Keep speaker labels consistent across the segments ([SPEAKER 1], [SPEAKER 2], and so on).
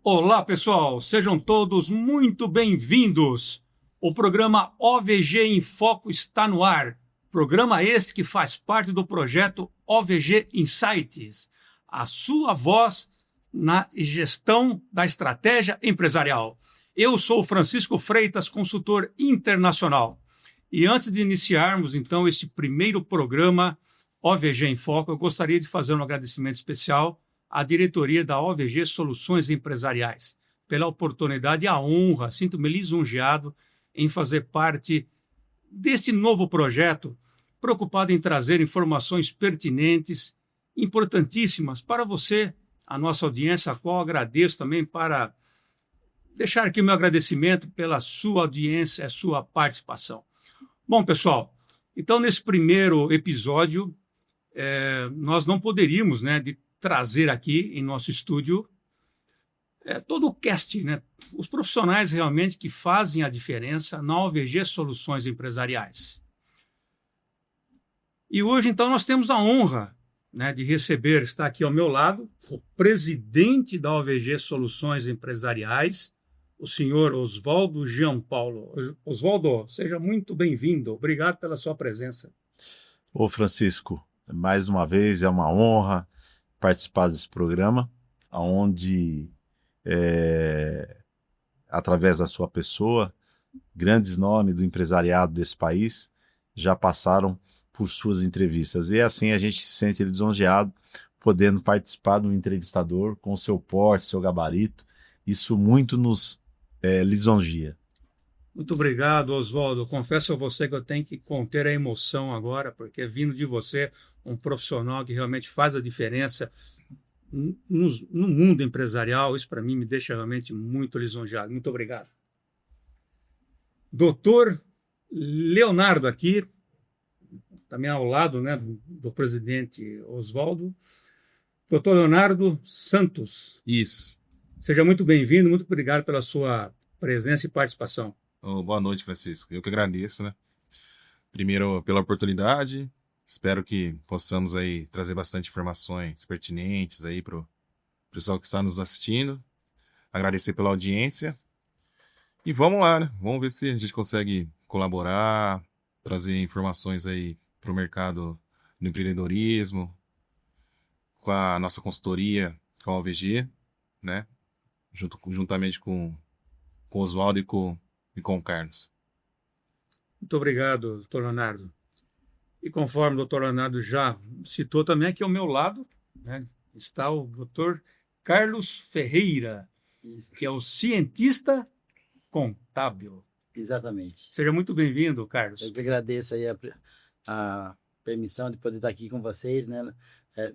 [SPEAKER 1] Olá, pessoal, sejam todos muito bem-vindos. O programa OVG em Foco está no ar. Programa este que faz parte do projeto OVG Insights, a sua voz na gestão da estratégia empresarial. Eu sou Francisco Freitas, consultor internacional. E antes de iniciarmos, então, esse primeiro programa OVG em Foco, eu gostaria de fazer um agradecimento especial à diretoria da OVG Soluções Empresariais, pela oportunidade e a honra, sinto-me lisonjeado em fazer parte deste novo projeto, preocupado em trazer informações pertinentes, importantíssimas para você, a nossa audiência, a qual agradeço também para deixar aqui o meu agradecimento pela sua audiência e sua participação. Bom, pessoal, então nesse primeiro episódio, nós não poderíamos, de trazer aqui em nosso estúdio todo o cast, os profissionais realmente que fazem a diferença na OVG Soluções Empresariais. E hoje, então, nós temos a honra de receber, está aqui ao meu lado, o presidente da OVG Soluções Empresariais, o senhor Oswaldo Jean Paulo. Oswaldo, seja muito bem-vindo. Obrigado pela sua presença.
[SPEAKER 2] Ô Francisco, mais uma vez é uma honra participar desse programa, onde, através da sua pessoa, grandes nomes do empresariado desse país já passaram por suas entrevistas. E assim a gente se sente lisonjeado podendo participar de um entrevistador com seu porte, seu gabarito. Isso muito nos lisonjia.
[SPEAKER 1] Muito obrigado, Oswaldo. Confesso a você que eu tenho que conter a emoção agora, porque vindo de você, um profissional que realmente faz a diferença no mundo empresarial, isso para mim me deixa realmente muito lisonjeado. Muito obrigado. Doutor Leonardo aqui, também ao lado do presidente Oswaldo. Doutor Leonardo Santos.
[SPEAKER 3] Isso.
[SPEAKER 1] Seja muito bem-vindo, muito obrigado pela sua presença e participação.
[SPEAKER 3] Boa noite, Francisco. Eu que agradeço, Primeiro, pela oportunidade. Espero que possamos aí trazer bastante informações pertinentes aí para o pessoal que está nos assistindo. Agradecer pela audiência. E vamos lá, Vamos ver se a gente consegue colaborar, trazer informações aí para o mercado do empreendedorismo, com a nossa consultoria, com a OVG, juntamente com o Oswaldo e com o Carlos.
[SPEAKER 1] Muito obrigado, doutor Leonardo. E conforme o doutor Leonardo já citou também, aqui ao meu lado está o doutor Carlos Ferreira,
[SPEAKER 4] Isso.
[SPEAKER 1] que é o cientista contábil.
[SPEAKER 4] Exatamente.
[SPEAKER 1] Seja muito bem-vindo, Carlos.
[SPEAKER 4] Eu que agradeço aí a permissão de poder estar aqui com vocês,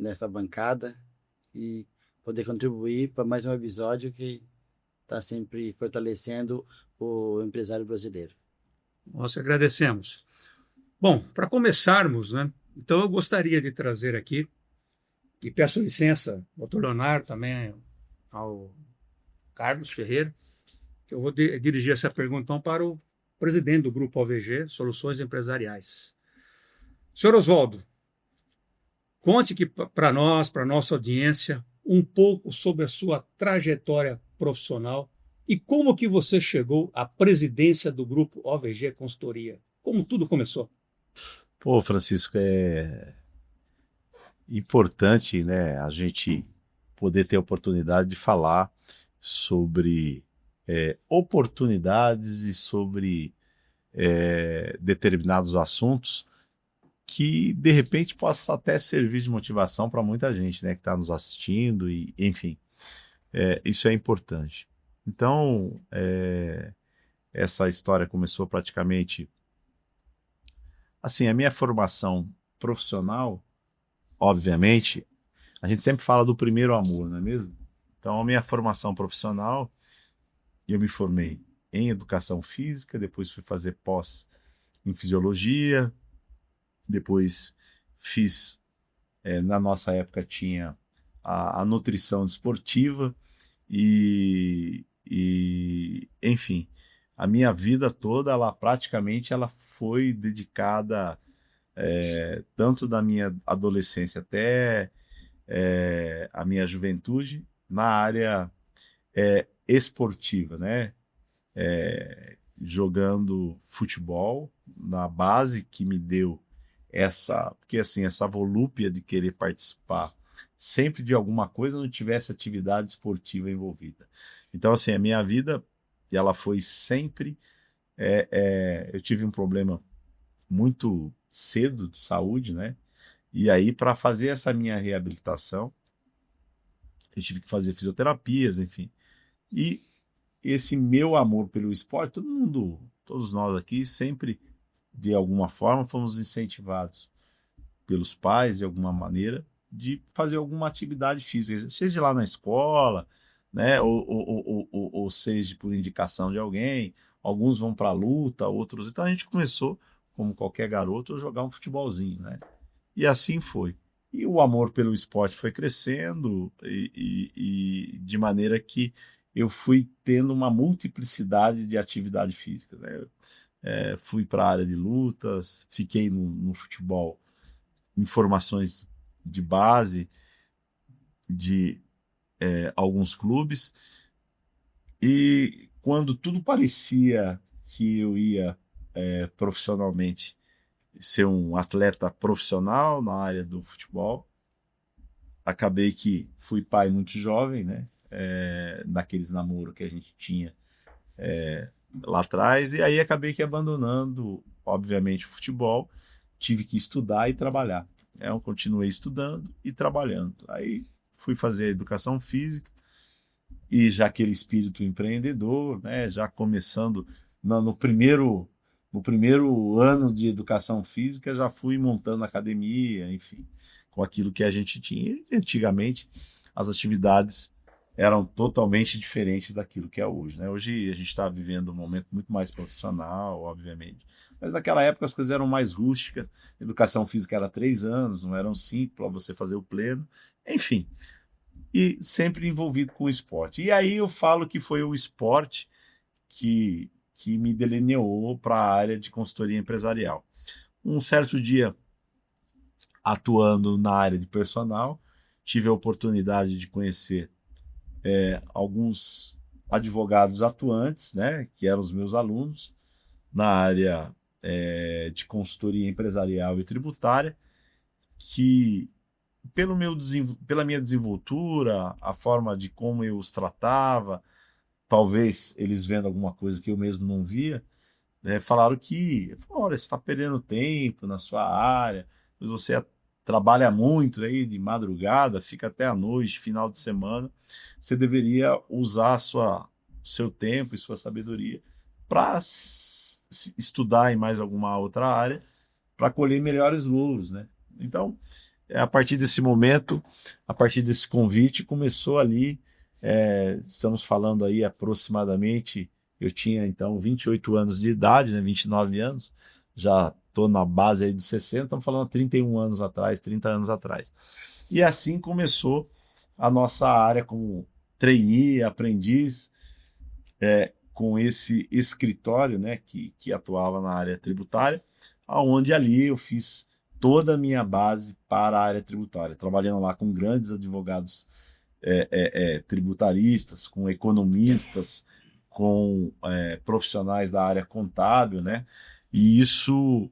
[SPEAKER 4] nessa bancada e poder contribuir para mais um episódio que está sempre fortalecendo o empresário brasileiro.
[SPEAKER 1] Nós agradecemos. Bom, para começarmos, então eu gostaria de trazer aqui, e peço licença, doutor Leonardo, também ao Carlos Ferreira, que eu vou dirigir essa pergunta então, para o presidente do Grupo OVG, Soluções Empresariais. Senhor Oswaldo, conte para nós, para a nossa audiência, um pouco sobre a sua trajetória profissional e como que você chegou à presidência do Grupo OVG Consultoria. Como tudo começou?
[SPEAKER 2] Pô, Francisco, é importante, a gente poder ter a oportunidade de falar sobre oportunidades e sobre determinados assuntos que, de repente, possa até servir de motivação para muita gente, que está nos assistindo, e, enfim, isso é importante. Então, essa história começou praticamente... Assim, a minha formação profissional, obviamente, a gente sempre fala do primeiro amor, não é mesmo? Então, a minha formação profissional, eu me formei em educação física, depois fui fazer pós em fisiologia, depois fiz, na nossa época tinha a nutrição desportiva e enfim, a minha vida toda, praticamente ela foi dedicada, tanto da minha adolescência até a minha juventude, na área esportiva, né? Jogando futebol na base, que me deu porque assim, essa volúpia de querer participar sempre de alguma coisa, não tivesse atividade esportiva envolvida. Então, assim, a minha vida, ela foi sempre... eu tive um problema muito cedo de saúde, né? E aí, para fazer essa minha reabilitação, eu tive que fazer fisioterapias, enfim. E esse meu amor pelo esporte, todos nós aqui, sempre, de alguma forma, fomos incentivados pelos pais, de alguma maneira, de fazer alguma atividade física, seja lá na escola, né? Ou seja por indicação de alguém. Alguns vão para a luta, outros... Então a gente começou, como qualquer garoto, a jogar um futebolzinho, né? E assim foi. E o amor pelo esporte foi crescendo e de maneira que eu fui tendo uma multiplicidade de atividade física, né? Fui para a área de lutas, fiquei no futebol em formações de base de alguns clubes, e quando tudo parecia que eu ia profissionalmente ser um atleta profissional na área do futebol, acabei que fui pai muito jovem, né? Naqueles namoros que a gente tinha lá atrás, e aí acabei que abandonando, obviamente, o futebol, tive que estudar e trabalhar. Eu continuei estudando e trabalhando. Aí fui fazer educação física, e já aquele espírito empreendedor, né? Já começando no primeiro ano de educação física, já fui montando academia, enfim, com aquilo que a gente tinha. E, antigamente, as atividades eram totalmente diferentes daquilo que é hoje, né? Hoje a gente está vivendo um momento muito mais profissional, obviamente. Mas naquela época as coisas eram mais rústicas. Educação física era 3 anos, não eram 5 para você fazer o pleno. Enfim, e sempre envolvido com o esporte. E aí eu falo que foi o esporte que me delineou para a área de consultoria empresarial. Um certo dia, atuando na área de personal, tive a oportunidade de conhecer alguns advogados atuantes, né, que eram os meus alunos, na área de consultoria empresarial e tributária, que pela minha desenvoltura, a forma de como eu os tratava, talvez eles vendo alguma coisa que eu mesmo não via, falaram que, olha, você está perdendo tempo na sua área, você trabalha muito aí de madrugada, fica até a noite, final de semana, você deveria usar seu tempo e sua sabedoria para estudar em mais alguma outra área, para colher melhores louros, né? Então, a partir desse momento, a partir desse convite, começou ali, estamos falando aí aproximadamente, eu tinha então 28 anos de idade, né, 29 anos, já estou na base aí dos 60, estamos falando 31 anos atrás, 30 anos atrás. E assim começou a nossa área como trainee, aprendiz, com esse escritório, né, que atuava na área tributária, onde ali eu fiz toda a minha base para a área tributária, trabalhando lá com grandes advogados tributaristas, com economistas, com profissionais da área contábil, né? E isso,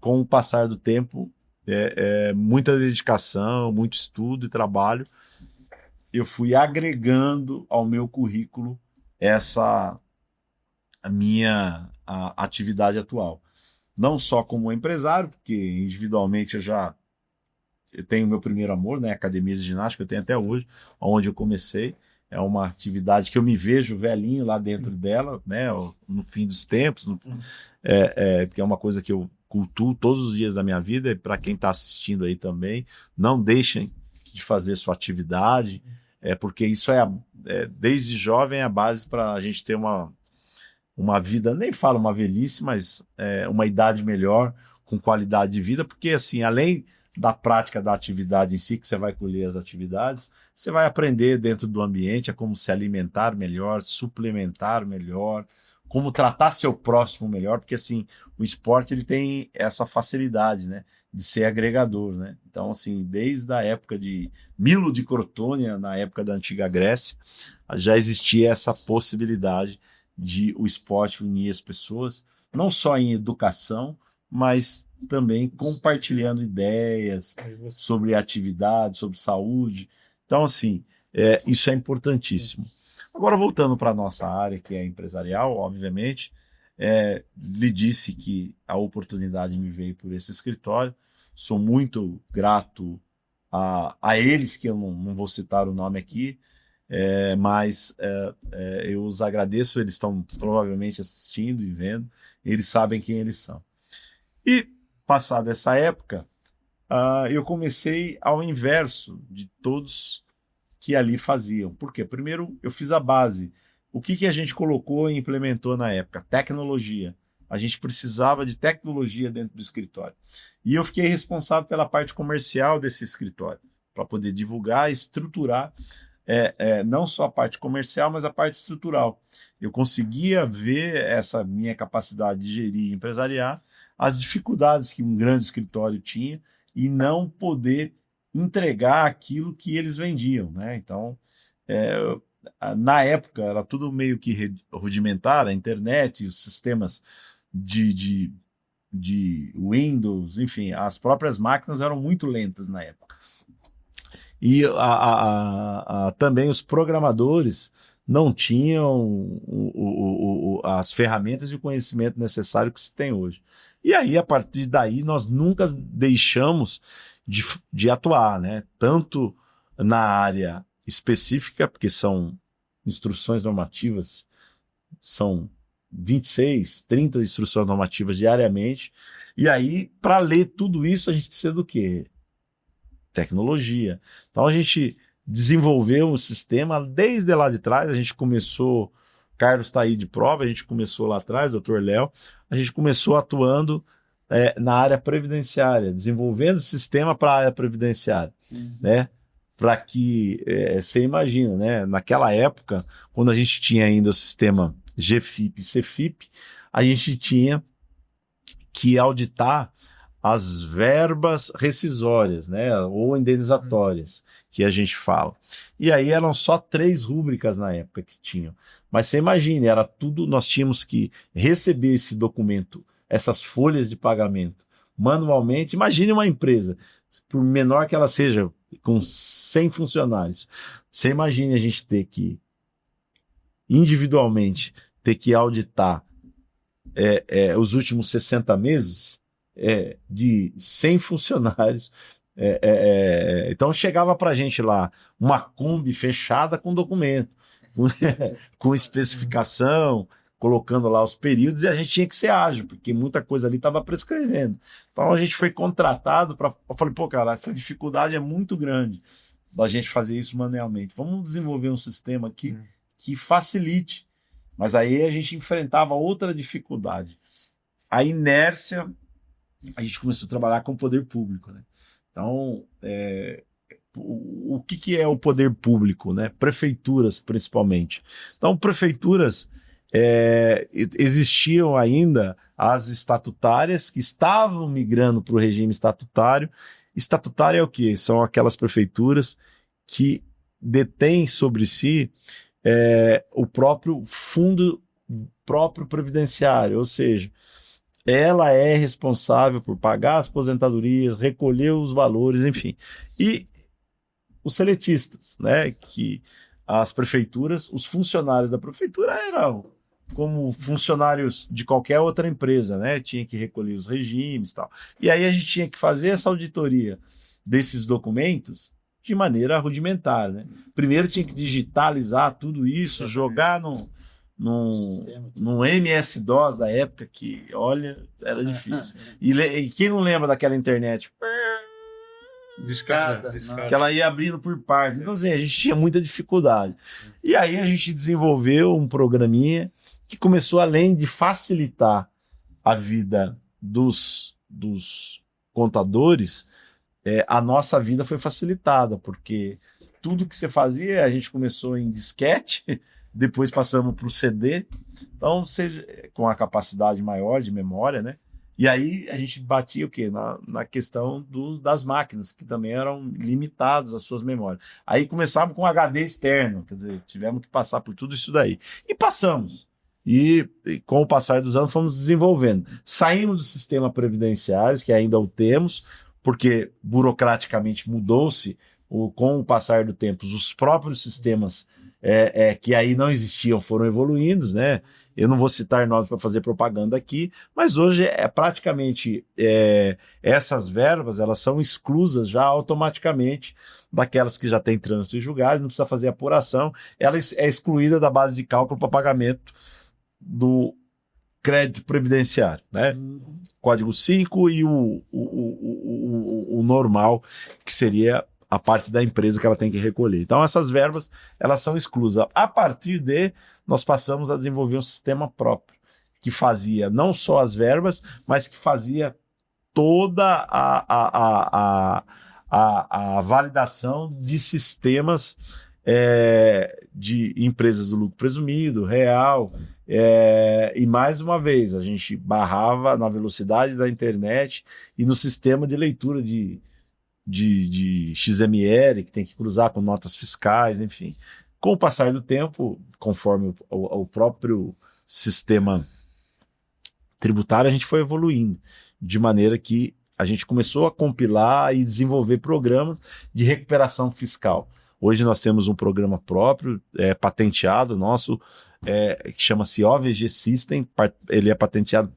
[SPEAKER 2] com o passar do tempo, muita dedicação, muito estudo e trabalho, eu fui agregando ao meu currículo a minha atividade atual. Não só como empresário, porque individualmente eu tenho meu primeiro amor, né? Academia de ginástica, eu tenho até hoje, onde eu comecei. É uma atividade que eu me vejo velhinho lá dentro dela, né? No fim dos tempos, porque é uma coisa que eu cultuo todos os dias da minha vida, e para quem está assistindo aí também, não deixem de fazer sua atividade, porque isso desde jovem é a base para a gente ter uma vida, nem falo uma velhice, mas uma idade melhor, com qualidade de vida, porque assim, além da prática da atividade em si, que você vai colher as atividades, você vai aprender dentro do ambiente a como se alimentar melhor, suplementar melhor, como tratar seu próximo melhor, porque assim, o esporte ele tem essa facilidade, né, de ser agregador, né? Então, assim, desde a época de Milo de Crotônia, na época da antiga Grécia, já existia essa possibilidade de o esporte unir as pessoas, não só em educação, mas também compartilhando ideias sobre atividade, sobre saúde. Então, assim, isso é importantíssimo. Agora, voltando para a nossa área, que é empresarial, obviamente, lhe disse que a oportunidade me veio por esse escritório. Sou muito grato a eles, que eu não vou citar o nome aqui, mas eu os agradeço, eles estão provavelmente assistindo e vendo, eles sabem quem eles são. E, passada essa época, eu comecei ao inverso de todos que ali faziam. Por quê? Primeiro, eu fiz a base. O que a gente colocou e implementou na época? Tecnologia. A gente precisava de tecnologia dentro do escritório. E eu fiquei responsável pela parte comercial desse escritório, para poder divulgar e estruturar não só a parte comercial, mas a parte estrutural. Eu conseguia ver essa minha capacidade de gerir e empresariar, as dificuldades que um grande escritório tinha e não poder entregar aquilo que eles vendiam, né? Então, na época, era tudo meio que rudimentar, a internet, os sistemas de Windows, enfim, as próprias máquinas eram muito lentas na época. E também os programadores não tinham as ferramentas de conhecimento necessário que se tem hoje. E aí, a partir daí, nós nunca deixamos de atuar, né? Tanto na área específica, porque são instruções normativas, são 26, 30 instruções normativas diariamente, e aí, para ler tudo isso, a gente precisa do quê? Tecnologia. Então, a gente desenvolveu um sistema desde lá de trás, a gente começou, Carlos está aí de prova, a gente começou lá atrás, doutor Léo, a gente começou atuando na área previdenciária, desenvolvendo sistema para a área previdenciária, né? Para que, você imagina, né? Naquela época, quando a gente tinha ainda o sistema GFIP e CFIP, a gente tinha que auditar as verbas rescisórias, né? Ou indenizatórias, que a gente fala. E aí eram só 3 rúbricas na época que tinham. Mas você imagine, era tudo, nós tínhamos que receber esse documento, essas folhas de pagamento, manualmente. Imagine uma empresa, por menor que ela seja, com 100 funcionários. Você imagine a gente ter que, individualmente, ter que auditar os últimos 60 meses de 100 funcionários. Então chegava para a gente lá uma Kombi fechada com documento, com especificação, colocando lá os períodos, e a gente tinha que ser ágil, porque muita coisa ali estava prescrevendo. Então a gente foi contratado para... Eu falei, pô, cara, essa dificuldade é muito grande da gente fazer isso manualmente. Vamos desenvolver um sistema aqui que facilite. Mas aí a gente enfrentava outra dificuldade. A inércia, a gente começou a trabalhar com o poder público, né? Então, o que é o poder público, né? Prefeituras, principalmente. Então, prefeituras, existiam ainda as estatutárias que estavam migrando para o regime estatutário. Estatutário é o quê? São aquelas prefeituras que detêm sobre si o próprio fundo próprio previdenciário, ou seja, ela é responsável por pagar as aposentadorias, recolher os valores, enfim. E os seletistas, né, que as prefeituras, os funcionários da prefeitura eram como funcionários de qualquer outra empresa, né, tinha que recolher os regimes e tal. E aí a gente tinha que fazer essa auditoria desses documentos de maneira rudimentar, né? Primeiro tinha que digitalizar tudo isso, jogar num MS-DOS da época que, olha, era difícil. E quem não lembra daquela internet?
[SPEAKER 1] Discada.
[SPEAKER 2] Que ela ia abrindo por partes. Então, assim, a gente tinha muita dificuldade. E aí a gente desenvolveu um programinha que começou, além de facilitar a vida dos contadores, a nossa vida foi facilitada, porque tudo que você fazia, a gente começou em disquete, depois passamos para o CD, então com a capacidade maior de memória, né? E aí a gente batia o quê? Na questão das máquinas, que também eram limitadas as suas memórias. Aí começava com HD externo, quer dizer, tivemos que passar por tudo isso daí. E passamos. E com o passar dos anos fomos desenvolvendo. Saímos do sistema previdenciário, que ainda o temos, porque burocraticamente mudou-se com o passar do tempo. Os próprios sistemas que aí não existiam foram evoluindo, né? Eu não vou citar nomes para fazer propaganda aqui, mas hoje praticamente essas verbas elas são exclusas já automaticamente daquelas que já têm trânsito em julgados, não precisa fazer apuração, ela é excluída da base de cálculo para pagamento do crédito previdenciário, né? Código 5 e o normal, que seria a parte da empresa que ela tem que recolher. Então, essas verbas, elas são exclusas. A partir nós passamos a desenvolver um sistema próprio, que fazia não só as verbas, mas que fazia toda a validação de sistemas de empresas do lucro presumido, real, e mais uma vez, a gente barrava na velocidade da internet e no sistema de leitura de XML, que tem que cruzar com notas fiscais, enfim. Com o passar do tempo, conforme o próprio sistema tributário, a gente foi evoluindo, de maneira que a gente começou a compilar e desenvolver programas de recuperação fiscal. Hoje nós temos um programa próprio, patenteado nosso, que chama-se OVG System, ele é patenteado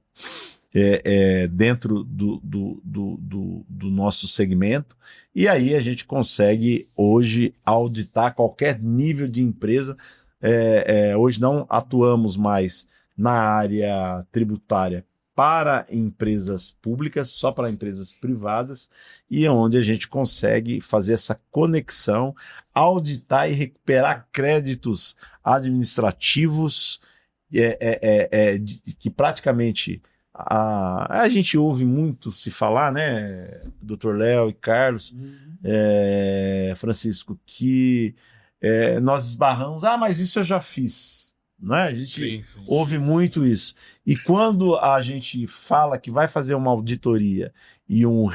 [SPEAKER 2] dentro do nosso segmento, e aí a gente consegue hoje auditar qualquer nível de empresa. Hoje não atuamos mais na área tributária para empresas públicas, só para empresas privadas, e é onde a gente consegue fazer essa conexão, auditar e recuperar créditos administrativos que praticamente a gente ouve muito se falar, né, Dr. Léo e Carlos, Francisco, que nós esbarramos, mas isso eu já fiz. Né? A gente ouve muito isso. E quando a gente fala que vai fazer uma auditoria e um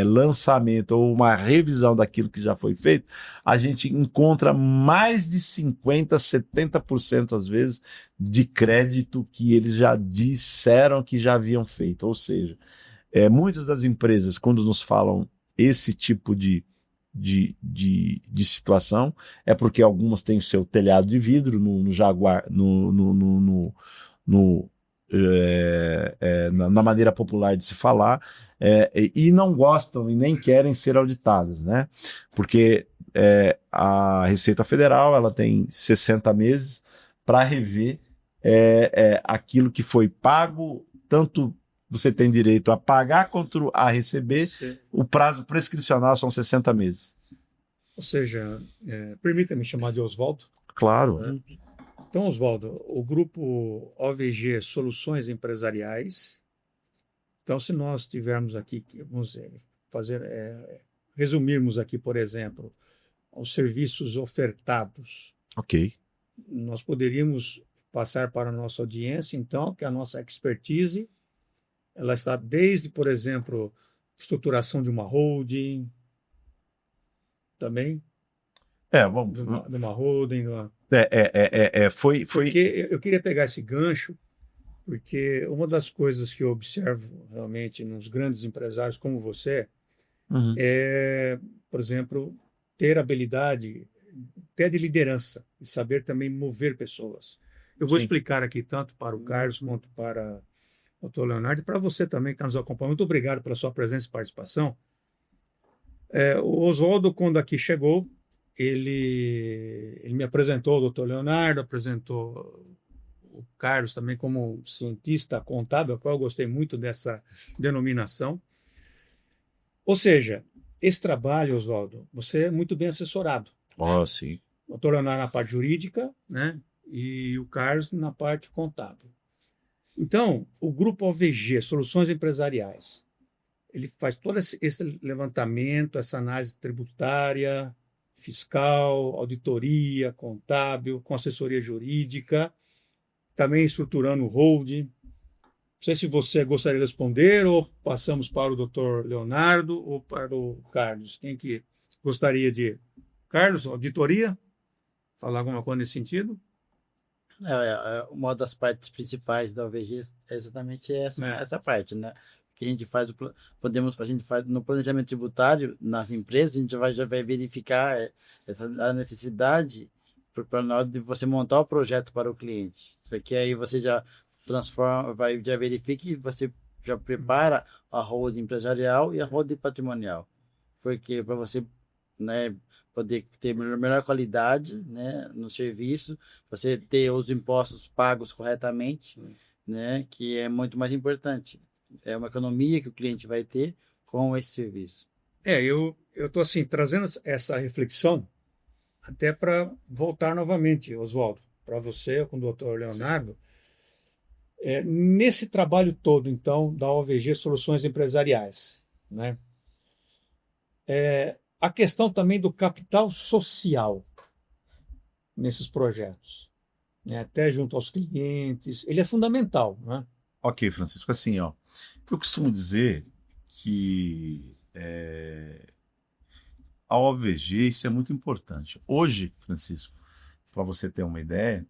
[SPEAKER 2] lançamento ou uma revisão daquilo que já foi feito, a gente encontra mais de 50%, 70% às vezes de crédito que eles já disseram que já haviam feito. Ou seja, muitas das empresas, quando nos falam esse tipo de situação, é porque algumas têm o seu telhado de vidro no Jaguar, na maneira popular de se falar, e não gostam e nem querem ser auditadas, né? Porque a Receita Federal ela tem 60 meses para rever aquilo que foi pago, tanto você tem direito a pagar quanto a receber. Sim. O prazo prescricional são 60 meses.
[SPEAKER 1] Ou seja, permita-me chamar de Oswaldo.
[SPEAKER 2] Claro.
[SPEAKER 1] Então, Oswaldo, o grupo OVG Soluções Empresariais. Então, se nós tivermos aqui, vamos resumirmos aqui, por exemplo, os serviços ofertados.
[SPEAKER 2] Ok.
[SPEAKER 1] Nós poderíamos passar para a nossa audiência, então, que a nossa expertise ela está desde, por exemplo, estruturação de uma holding, também.
[SPEAKER 2] Vamos.
[SPEAKER 1] De uma holding.
[SPEAKER 2] Foi.
[SPEAKER 1] Porque eu queria pegar esse gancho, porque uma das coisas que eu observo realmente nos grandes empresários como você é, por exemplo, ter habilidade, ter de liderança e saber também mover pessoas. Eu vou explicar aqui tanto para o Carlos quanto para o Dr. Leonardo, e para você também que está nos acompanhando. Muito obrigado pela sua presença e participação. O Oswaldo, quando aqui chegou, ele me apresentou o Dr. Leonardo, apresentou o Carlos também como cientista contábil, a qual eu gostei muito dessa denominação. Ou seja, esse trabalho, Oswaldo, você é muito bem assessorado.
[SPEAKER 2] Sim.
[SPEAKER 1] O Dr. Leonardo na parte jurídica, né? E o Carlos na parte contábil. Então, o grupo OVG, Soluções Empresariais, ele faz todo esse levantamento, essa análise tributária, fiscal, auditoria, contábil, com assessoria jurídica, também estruturando o holding. Não sei se você gostaria de responder ou passamos para o Dr. Leonardo ou para o Carlos. Quem que gostaria de... Carlos, auditoria? Falar alguma coisa nesse sentido?
[SPEAKER 4] Uma das partes principais da OVG é exatamente essa parte, né? Que a gente faz, a gente faz no planejamento tributário nas empresas, a gente já vai verificar a necessidade para na hora de você montar o projeto para o cliente. Porque aí você já transforma, já verifica e você já prepara a holding empresarial e a holding patrimonial. Porque para você, né, poder ter melhor qualidade, né, no serviço, você ter os impostos pagos corretamente, né, que é muito mais importante. É uma economia que o cliente vai ter com esse serviço.
[SPEAKER 1] Eu estou assim, trazendo essa reflexão até para voltar novamente, Oswaldo, para você, com o Dr. Leonardo. Nesse trabalho todo, então, da OVG Soluções Empresariais, né? A questão também do capital social nesses projetos, né? Até junto aos clientes, ele é fundamental, né?
[SPEAKER 2] Ok, Francisco, assim, ó, eu costumo dizer que a OVG, isso é muito importante. Hoje, Francisco, para você ter uma ideia,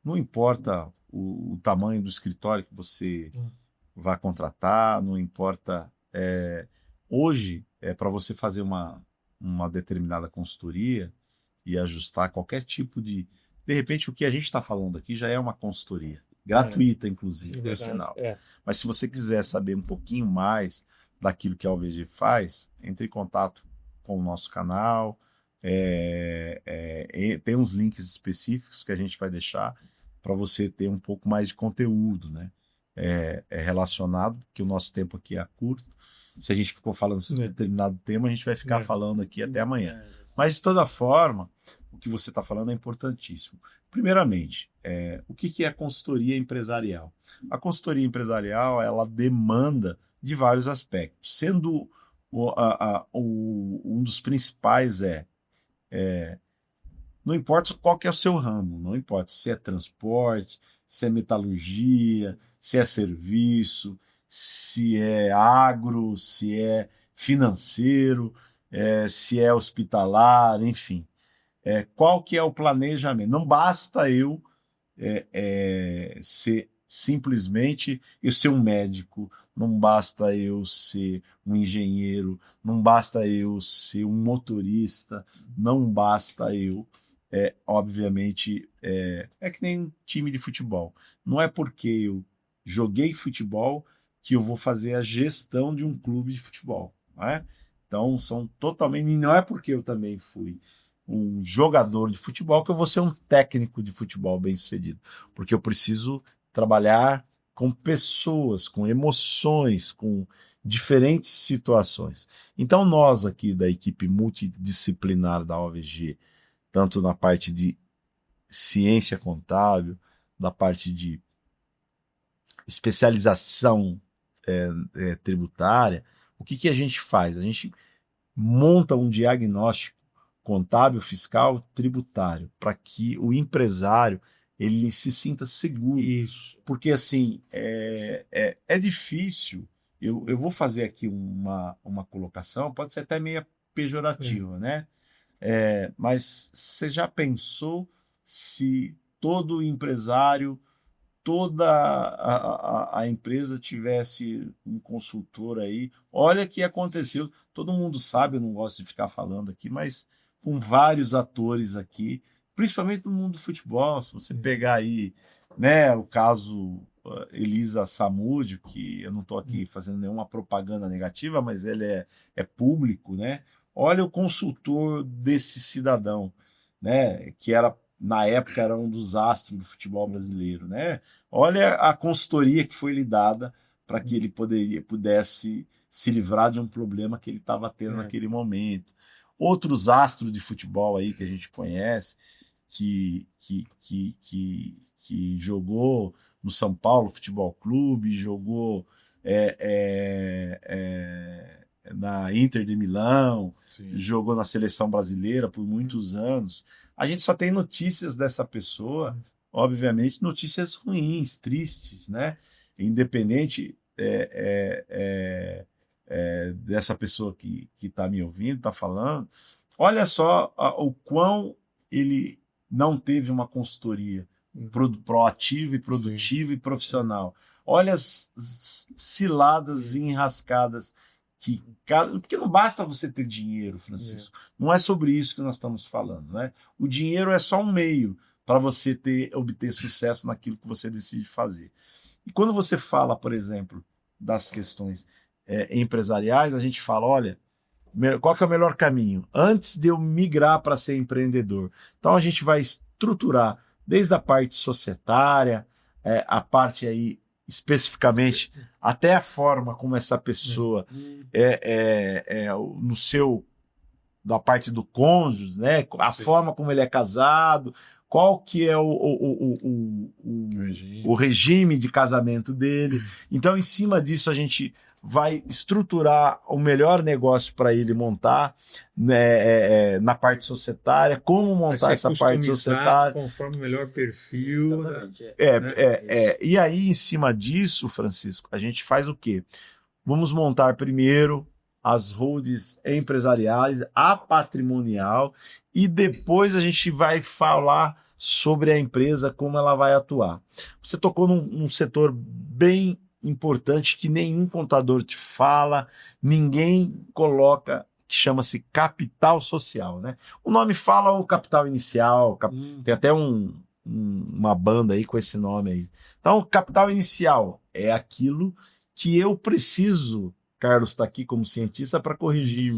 [SPEAKER 2] não importa o tamanho do escritório que você vai contratar, não importa. Hoje, para você fazer uma determinada consultoria e ajustar qualquer tipo de. De repente, o que a gente está falando aqui já é uma consultoria, gratuita, inclusive, por sinal. Mas se você quiser saber um pouquinho mais daquilo que a OVG faz, entre em contato com o nosso canal. Tem uns links específicos que a gente vai deixar para você ter um pouco mais de conteúdo, né? Relacionado, porque o nosso tempo aqui é curto. Se a gente ficou falando sobre determinado tema, a gente vai ficar falando aqui até amanhã. Mas, de toda forma, o que você está falando é importantíssimo. Primeiramente, o que é a consultoria empresarial? A consultoria empresarial, ela demanda de vários aspectos, sendo um dos principais não importa qual que é o seu ramo, não importa se é transporte, se é metalurgia, se é serviço, se é agro, se é financeiro, se é hospitalar, enfim. Qual que é o planejamento? Não basta eu ser simplesmente eu ser um médico, não basta eu ser um engenheiro, não basta eu ser um motorista, não basta eu, obviamente, que nem um time de futebol. Não é porque eu joguei futebol que eu vou fazer a gestão de um clube de futebol, não é? Então, são totalmente... Não é porque eu também fui um jogador de futebol que eu vou ser um técnico de futebol bem-sucedido, porque eu preciso trabalhar com pessoas, com emoções, com diferentes situações. Então, nós aqui da equipe multidisciplinar da OVG, tanto na parte de ciência contábil, da parte de especialização tributária, o que a gente faz? A gente monta um diagnóstico contábil, fiscal, tributário, para que o empresário ele se sinta seguro.
[SPEAKER 1] Isso.
[SPEAKER 2] Porque, assim, é difícil. Eu vou fazer aqui uma colocação, pode ser até meio pejorativa, né? Mas você já pensou se todo empresário, toda a empresa tivesse um consultor aí? Olha o que aconteceu. Todo mundo sabe, eu não gosto de ficar falando aqui, mas com vários atores aqui, principalmente no mundo do futebol. Se você pegar aí, né, o caso Elisa Samúdio, que eu não estou aqui fazendo nenhuma propaganda negativa, mas ele é público, né? Olha o consultor desse cidadão, né, que na época era um dos astros do futebol brasileiro, né? Olha a consultoria que foi lhe dada para que ele pudesse se livrar de um problema que ele estava tendo naquele momento. Outros astros de futebol aí que a gente conhece, que jogou no São Paulo Futebol Clube, jogou na Inter de Milão,
[SPEAKER 3] Sim.
[SPEAKER 2] jogou na seleção brasileira por muitos anos. A gente só tem notícias dessa pessoa, obviamente, notícias ruins, tristes, né? Independente dessa pessoa que está me ouvindo, está falando, olha só o quão ele não teve uma consultoria proativa e produtiva e profissional. Olha as ciladas e enrascadas porque não basta você ter dinheiro, Francisco. Não é sobre isso que nós estamos falando, né? O dinheiro é só um meio para você obter sucesso naquilo que você decide fazer. E quando você fala, por exemplo, das questões empresariais, a gente fala, olha, qual que é o melhor caminho? Antes de eu migrar para ser empreendedor. Então a gente vai estruturar desde a parte societária, a parte aí especificamente, até a forma como essa pessoa no seu, da parte do cônjuge, né? A forma como ele é casado, qual que é o regime de casamento dele. Então, em cima disso, a gente vai estruturar o melhor negócio para ele montar, né, na parte societária, como montar essa parte societária.
[SPEAKER 1] Conforme o melhor perfil.
[SPEAKER 2] E aí, em cima disso, Francisco, a gente faz o quê? Vamos montar primeiro as holdings empresariais, a patrimonial, e depois a gente vai falar sobre a empresa, como ela vai atuar. Você tocou num setor bem importante que nenhum contador te fala, ninguém coloca, que chama-se capital social, né? O nome fala o capital inicial, tem até uma banda aí com esse nome aí. Então, capital inicial é aquilo que eu preciso, Carlos está aqui como cientista, para corrigir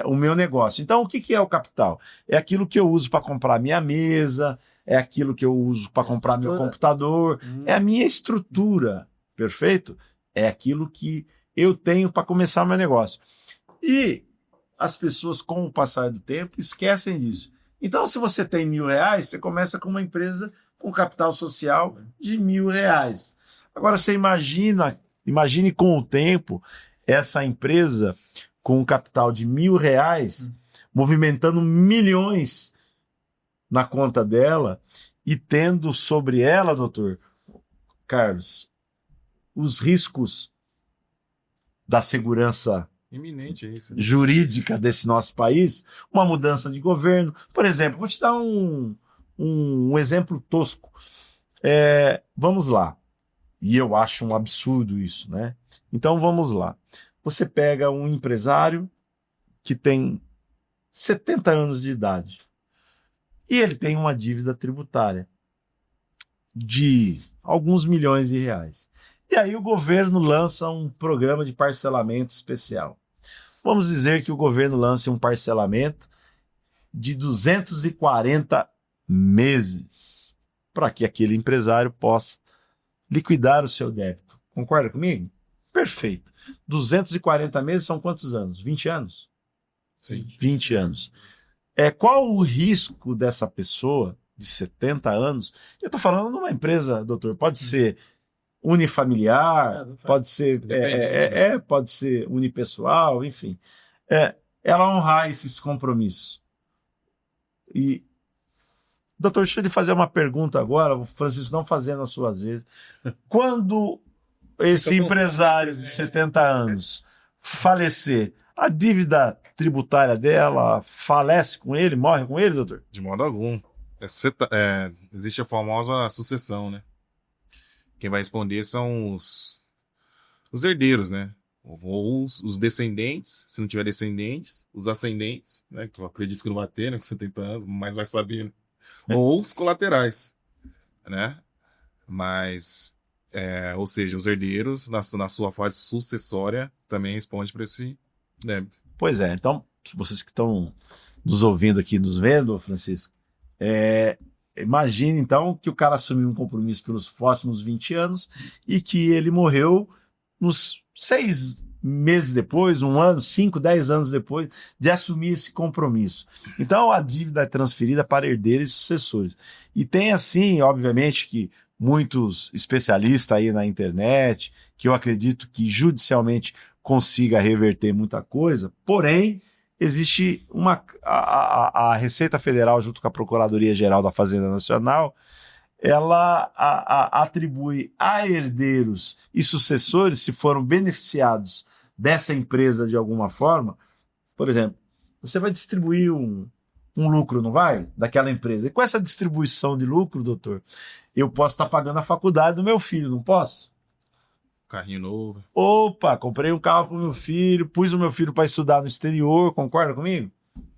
[SPEAKER 2] o meu negócio. Então, o que é o capital? É aquilo que eu uso para comprar minha mesa, é aquilo que eu uso para comprar meu computador, é a minha estrutura. Perfeito? É aquilo que eu tenho para começar o meu negócio. E as pessoas, com o passar do tempo, esquecem disso. Então, se você tem R$1.000, você começa com uma empresa com capital social de R$1.000. Agora, você imagine com o tempo, essa empresa com um capital de R$1.000, movimentando milhões na conta dela e tendo sobre ela, doutor Carlos, os riscos da segurança
[SPEAKER 3] iminente,
[SPEAKER 2] jurídica desse nosso país, uma mudança de governo. Por exemplo, vou te dar um exemplo tosco. Vamos lá. E eu acho um absurdo isso, né? Então vamos lá. Você pega um empresário que tem 70 anos de idade e ele tem uma dívida tributária de alguns milhões de reais. E aí o governo lança um programa de parcelamento especial. Vamos dizer que o governo lance um parcelamento de 240 meses para que aquele empresário possa liquidar o seu débito. Concorda comigo? Perfeito. 240 meses são quantos anos? 20 anos?
[SPEAKER 3] Sim.
[SPEAKER 2] 20 anos. Qual o risco dessa pessoa de 70 anos? Eu estou falando de uma empresa, doutor, pode ser unifamiliar, pode ser unipessoal, enfim. Ela honrar esses compromissos. E, doutor, deixa eu lhe fazer uma pergunta agora, o Francisco não fazendo as suas vezes. Quando esse empresário de 70 anos falecer, a dívida tributária dela falece com ele, morre com ele, doutor?
[SPEAKER 3] De modo algum. Existe a famosa sucessão, né? Quem vai responder são os herdeiros, né? Ou os descendentes, se não tiver descendentes, os ascendentes, né? Que eu acredito que não vai ter, né? Com 70 anos, mas vai saber, né? Ou os colaterais, né? Mas, ou seja, os herdeiros, na sua fase sucessória, também respondem para esse débito.
[SPEAKER 2] Pois é, então, vocês que estão nos ouvindo aqui, nos vendo, Francisco, imagine, então, que o cara assumiu um compromisso pelos próximos 20 anos e que ele morreu nos 6 meses depois, 1 ano, 5, 10 anos depois de assumir esse compromisso. Então, a dívida é transferida para herdeiros e sucessores. E tem, assim, obviamente, que muitos especialistas aí na internet, que eu acredito que judicialmente consiga reverter muita coisa, porém, existe a Receita Federal, junto com a Procuradoria-Geral da Fazenda Nacional, ela atribui a herdeiros e sucessores, se foram beneficiados dessa empresa de alguma forma, por exemplo, você vai distribuir um lucro, não vai? Daquela empresa. E com essa distribuição de lucro, doutor, eu posso estar pagando a faculdade do meu filho, não posso?
[SPEAKER 3] Carrinho novo.
[SPEAKER 2] Opa, comprei um carro para o meu filho, pus o meu filho para estudar no exterior, concorda comigo?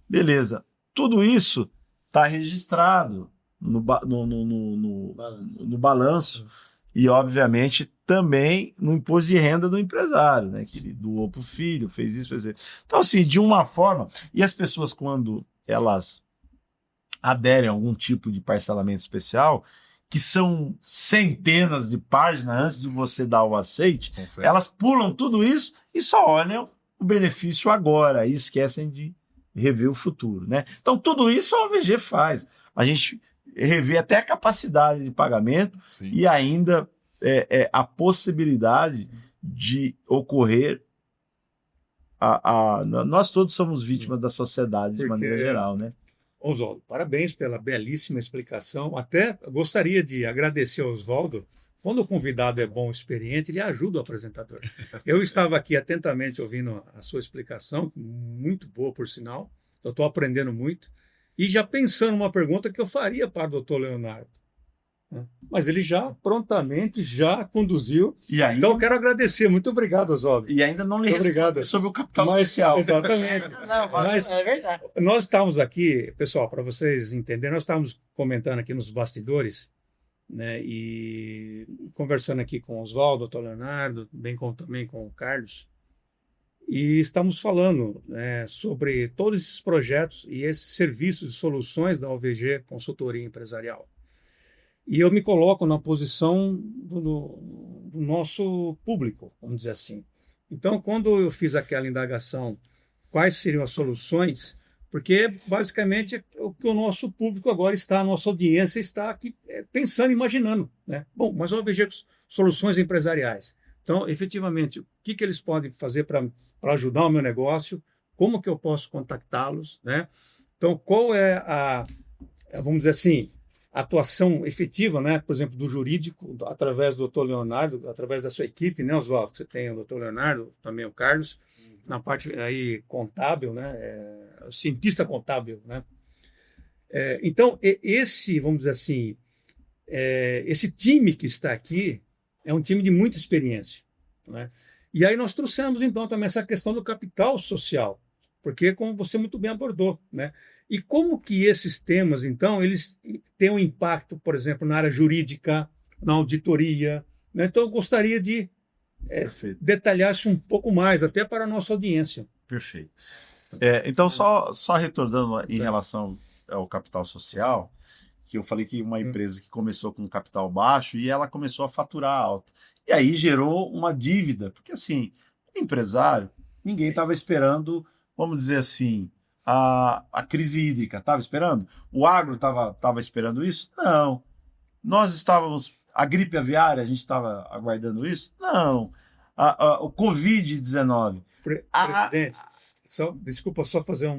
[SPEAKER 2] Beleza. Tudo isso está registrado no balanço e, obviamente, também no imposto de renda do empresário, né? Que ele doou para o filho, fez isso, fez isso. Então, assim, de uma forma... E as pessoas, quando elas aderem a algum tipo de parcelamento especial, que são centenas de páginas antes de você dar o aceite,
[SPEAKER 3] Confesso.
[SPEAKER 2] elas pulam tudo isso e só olham o benefício agora e esquecem de rever o futuro, né? Então, tudo isso a OVG faz. A gente revê até a capacidade de pagamento.
[SPEAKER 3] Sim.
[SPEAKER 2] E ainda a possibilidade de ocorrer nós todos somos vítimas da sociedade de maneira geral, né?
[SPEAKER 1] Oswaldo, parabéns pela belíssima explicação. Até gostaria de agradecer ao Oswaldo. Quando o convidado é bom, experiente, ele ajuda o apresentador. Eu estava aqui atentamente ouvindo a sua explicação, muito boa, por sinal. Eu estou aprendendo muito. E já pensando numa pergunta que eu faria para o doutor Leonardo. Mas ele já prontamente já conduziu. Então eu quero agradecer. Muito obrigado, Oswaldo.
[SPEAKER 2] E ainda não lhe
[SPEAKER 1] respondi
[SPEAKER 2] sobre o capital social.
[SPEAKER 1] Exatamente. Mas
[SPEAKER 4] é verdade.
[SPEAKER 1] nós estávamos aqui, pessoal, para vocês entenderem, nós estávamos comentando aqui nos bastidores, né, e conversando aqui com o Oswaldo, doutor Leonardo, bem como também com o Carlos, e estamos falando, né, sobre todos esses projetos e esses serviços e soluções da OVG Consultoria Empresarial. E eu me coloco na posição do nosso público, vamos dizer assim. Então, quando eu fiz aquela indagação, quais seriam as soluções, porque basicamente o que o nosso público agora está, a nossa audiência está aqui pensando, imaginando, né? Bom, mas a OVG Soluções Empresariais. Então, efetivamente, o que eles podem fazer para ajudar o meu negócio? Como que eu posso contactá-los, né? Então, qual é vamos dizer assim, atuação efetiva, né? Por exemplo, do jurídico, através do Dr. Leonardo, através da sua equipe, né, Oswaldo? Você tem o Dr. Leonardo, também o Carlos, na parte aí contábil, né? Cientista contábil, né? Então, esse, vamos dizer assim, esse time que está aqui é um time de muita experiência, né? E aí nós trouxemos, então, também essa questão do capital social, porque, como você muito bem abordou, né? E como que esses temas, então, eles têm um impacto, por exemplo, na área jurídica, na auditoria, né? Então, eu gostaria de detalhar isso um pouco mais, até para a nossa audiência.
[SPEAKER 2] Perfeito. Então, só retornando em relação ao capital social, que eu falei que uma empresa que começou com capital baixo e ela começou a faturar alto. E aí gerou uma dívida, porque assim, o empresário, ninguém estava esperando, vamos dizer assim, a crise hídrica, estava esperando? O agro estava esperando isso? Não. Nós estávamos... A gripe aviária, a gente estava aguardando isso? Não. O Covid-19.
[SPEAKER 1] Presidente, desculpa só fazer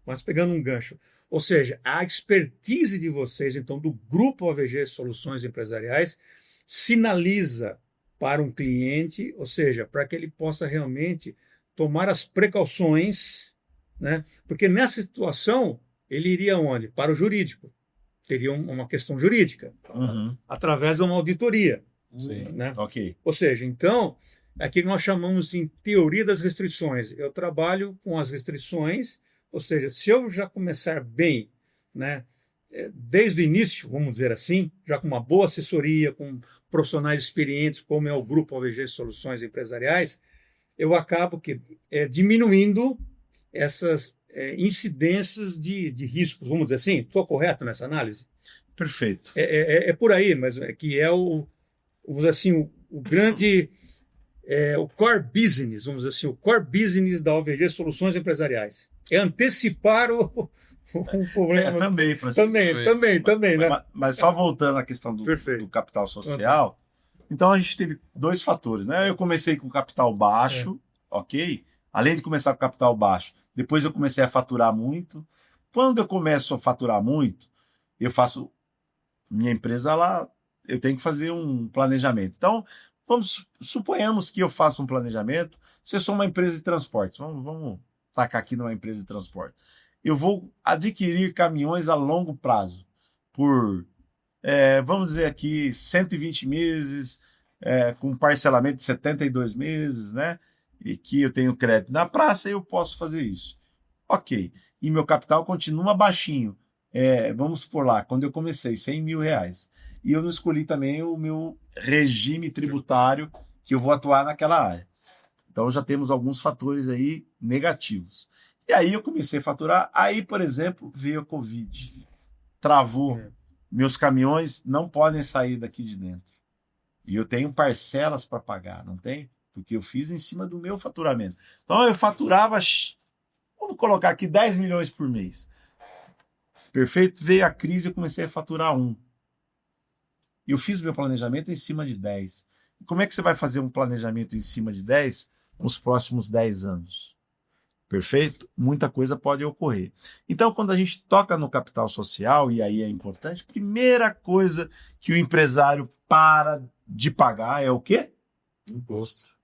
[SPEAKER 1] mas pegando um gancho. Ou seja, a expertise de vocês, então, do Grupo OVG Soluções Empresariais, sinaliza para um cliente, ou seja, para que ele possa realmente tomar as precauções, né? Porque nessa situação, ele iria onde? Para o jurídico. Teria uma questão jurídica, através de uma auditoria.
[SPEAKER 2] Sim,
[SPEAKER 1] né?
[SPEAKER 2] Ok.
[SPEAKER 1] Ou seja, então, aqui nós chamamos em teoria das restrições. Eu trabalho com as restrições, ou seja, se eu já começar bem, né, desde o início, vamos dizer assim, já com uma boa assessoria, com profissionais experientes, como é o Grupo OVG Soluções Empresariais, eu acabo diminuindo essas incidências de riscos, vamos dizer assim. Estou correto nessa análise?
[SPEAKER 2] Perfeito.
[SPEAKER 1] É por aí, mas que é vamos dizer assim, o grande, o core business, vamos dizer assim, o core business da OVG Soluções Empresariais. É antecipar o problema.
[SPEAKER 2] Também, Francisco.
[SPEAKER 1] Também.
[SPEAKER 2] Mas só voltando à questão do capital social, então a gente teve dois fatores, né? Eu comecei com capital baixo, ok? Além de começar com capital baixo, depois eu comecei a faturar muito. Quando eu começo a faturar muito, eu faço minha empresa lá, eu tenho que fazer um planejamento. Então, suponhamos que eu faça um planejamento. Se eu sou uma empresa de transporte, vamos tacar aqui numa empresa de transporte. Eu vou adquirir caminhões a longo prazo por, vamos dizer aqui, 120 meses, com parcelamento de 72 meses, né? E que eu tenho crédito na praça, eu posso fazer isso. Ok. E meu capital continua baixinho. Vamos supor lá, quando eu comecei, R$100 mil. E eu não escolhi também o meu regime tributário que eu vou atuar naquela área. Então já temos alguns fatores aí negativos. E aí eu comecei a faturar. Aí, por exemplo, veio a Covid. Travou. Meus caminhões não podem sair daqui de dentro. E eu tenho parcelas para pagar, não tem? Porque eu fiz em cima do meu faturamento. Então eu faturava, vamos colocar aqui 10 milhões por mês. Perfeito? Veio a crise e eu comecei a faturar 1. Eu fiz meu planejamento em cima de 10. Como é que você vai fazer um planejamento em cima de 10 nos próximos 10 anos? Perfeito? Muita coisa pode ocorrer. Então, quando a gente toca no capital social, e aí é importante, primeira coisa que o empresário para de pagar é o quê?
[SPEAKER 3] Imposto.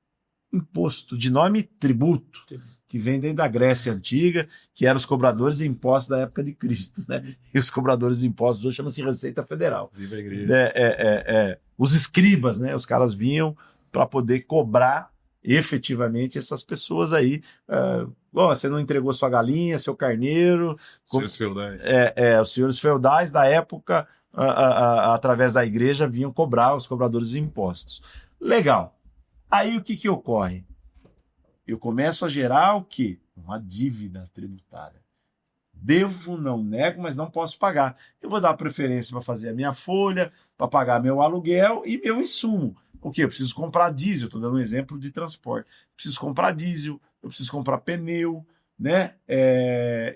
[SPEAKER 2] Imposto, de nome tributo, que vem desde a Grécia Antiga, que eram os cobradores de impostos da época de Cristo, né? E os cobradores de impostos hoje chamam-se Receita Federal.
[SPEAKER 3] Viva a igreja.
[SPEAKER 2] Os escribas, né? Os caras vinham para poder cobrar efetivamente essas pessoas aí. Você não entregou sua galinha, seu carneiro.
[SPEAKER 3] Senhores feudais.
[SPEAKER 2] Os senhores feudais da época, através da igreja, vinham cobrar os cobradores de impostos. Legal. Aí o que ocorre? Eu começo a gerar o quê? Uma dívida tributária. Devo, não nego, mas não posso pagar. Eu vou dar preferência para fazer a minha folha, para pagar meu aluguel e meu insumo. O quê? Eu preciso comprar diesel, estou dando um exemplo de transporte. Preciso comprar diesel, eu preciso comprar pneu, né?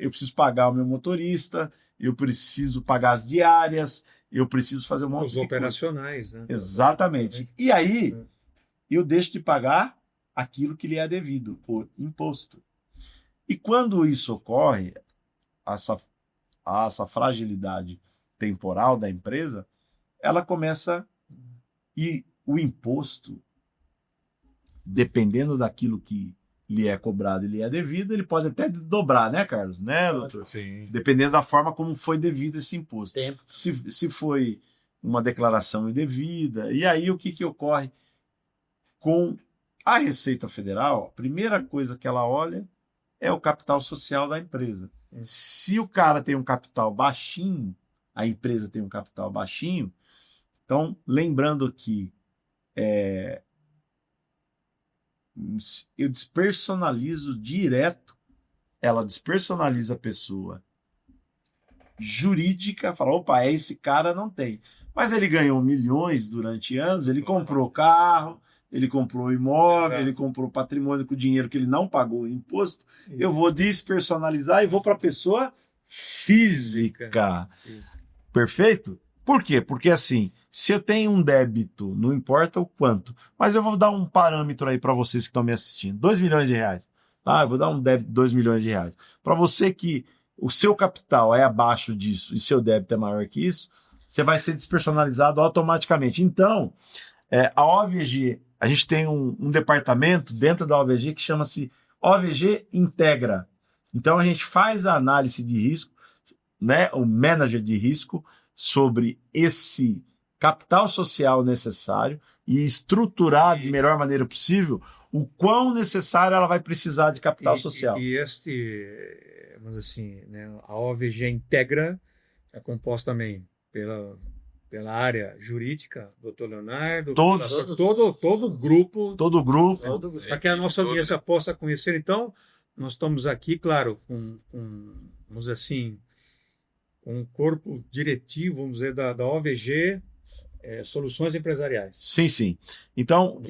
[SPEAKER 2] Eu preciso pagar o meu motorista, eu preciso pagar as diárias, eu preciso fazer um monte de coisa.
[SPEAKER 1] Os operacionais, né?
[SPEAKER 2] Exatamente. E aí, eu deixo de pagar aquilo que lhe é devido, por imposto. E quando isso ocorre, essa fragilidade temporal da empresa, ela começa, e o imposto, dependendo daquilo que lhe é cobrado e lhe é devido, ele pode até dobrar, né, Carlos? Né, doutor?
[SPEAKER 3] Sim.
[SPEAKER 2] Dependendo da forma como foi devido esse imposto.
[SPEAKER 4] Tempo.
[SPEAKER 2] Se foi uma declaração indevida, e aí o que ocorre com a Receita Federal? A primeira coisa que ela olha é o capital social da empresa. Se o cara tem um capital baixinho, a empresa tem um capital baixinho, então, lembrando que eu despersonalizo direto, ela despersonaliza a pessoa jurídica, fala, opa, esse cara não tem. Mas ele ganhou milhões durante anos, ele comprou carro, ele comprou imóvel, ele comprou patrimônio com dinheiro que ele não pagou o imposto. Eu vou despersonalizar e vou para a pessoa física. Perfeito? Por quê? Porque assim, se eu tenho um débito, não importa o quanto, mas eu vou dar um parâmetro aí para vocês que estão me assistindo, R$2 milhões. Eu vou dar um débito de R$2 milhões. Para você que o seu capital é abaixo disso e seu débito é maior que isso, você vai ser despersonalizado automaticamente. Então, a OVG, a gente tem um departamento dentro da OVG que chama-se OVG Integra. Então, a gente faz a análise de risco, né, o manager de risco, sobre esse capital social necessário e estruturar de melhor maneira possível o quão necessário ela vai precisar de capital social.
[SPEAKER 1] Mas assim, né, a OVG Integra é composta também pela área jurídica, doutor Leonardo, todo o grupo.
[SPEAKER 2] Todo o grupo.
[SPEAKER 1] Para que a nossa audiência possa conhecer. Então, nós estamos aqui, claro, vamos dizer assim, um corpo diretivo, vamos dizer, da OVG, Soluções Empresariais.
[SPEAKER 2] Sim. Então,